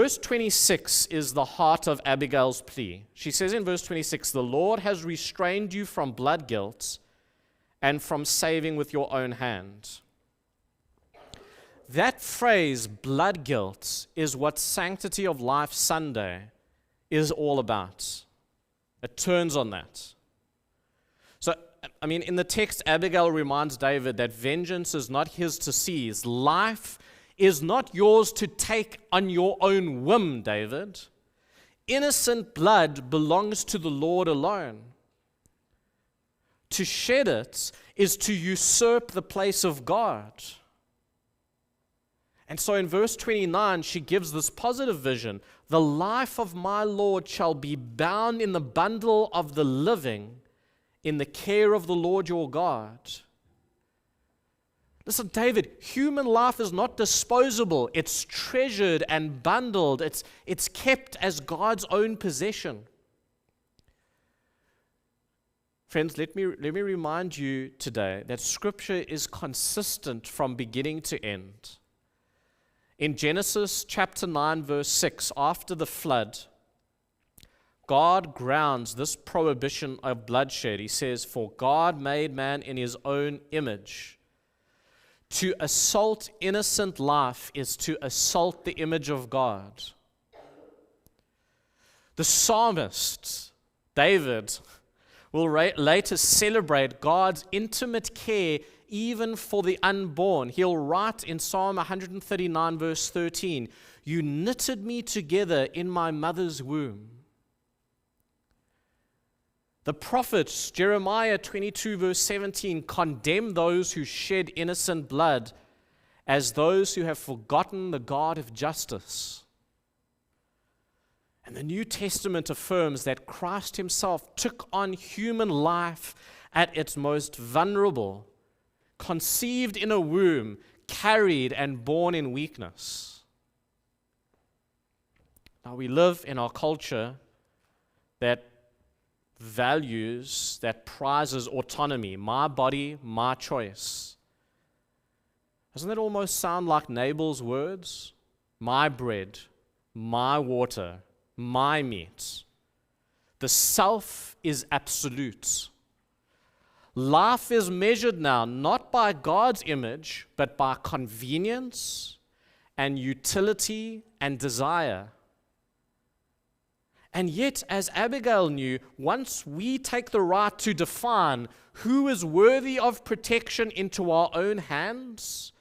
verse 26 is the heart of Abigail's plea. She says in verse 26, "The Lord has restrained you from blood guilt and from saving with your own hand." That phrase, blood guilt, is what Sanctity of Life Sunday is all about. It turns on that. So, in the text, Abigail reminds David that vengeance is not his to seize. Life is not yours to take on your own whim, David. Innocent blood belongs to the Lord alone. To shed it is to usurp the place of God. And so in verse 29, she gives this positive vision. "The life of my Lord shall be bound in the bundle of the living in the care of the Lord your God." Listen, David, human life is not disposable. It's treasured and bundled. It's kept as God's own possession. Friends, let me remind you today that Scripture is consistent from beginning to end. In Genesis chapter 9, verse 6, after the flood, God grounds this prohibition of bloodshed. He says, "For God made man in his own image." To assault innocent life is to assault the image of God. The psalmist, David, will later celebrate God's intimate care even for the unborn. He'll write in Psalm 139, verse 13, "You knitted me together in my mother's womb." The prophets, Jeremiah 22, verse 17, condemn those who shed innocent blood as those who have forgotten the God of justice. And the New Testament affirms that Christ himself took on human life at its most vulnerable, conceived in a womb, carried and born in weakness. Now we live in our culture that values, that prizes autonomy, my body, my choice. Doesn't that almost sound like Nabal's words? My bread, my water, my meat. The self is absolute. Life is measured now not by God's image, but by convenience and utility and desire. And yet, as Abigail knew, once we take the right to define who is worthy of protection into our own hands,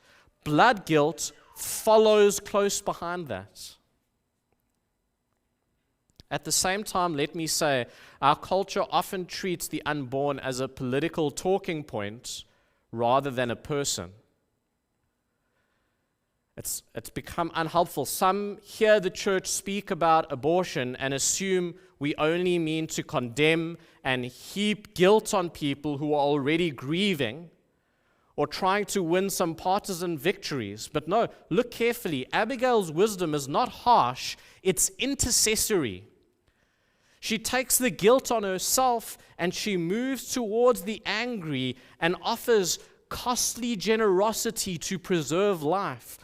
blood guilt follows close behind that. At the same time, let me say, our culture often treats the unborn as a political talking point rather than a person. It's become unhelpful. Some hear the church speak about abortion and assume we only mean to condemn and heap guilt on people who are already grieving or trying to win some partisan victories. But no, look carefully. Abigail's wisdom is not harsh, it's intercessory. She takes the guilt on herself and she moves towards the angry and offers costly generosity to preserve life.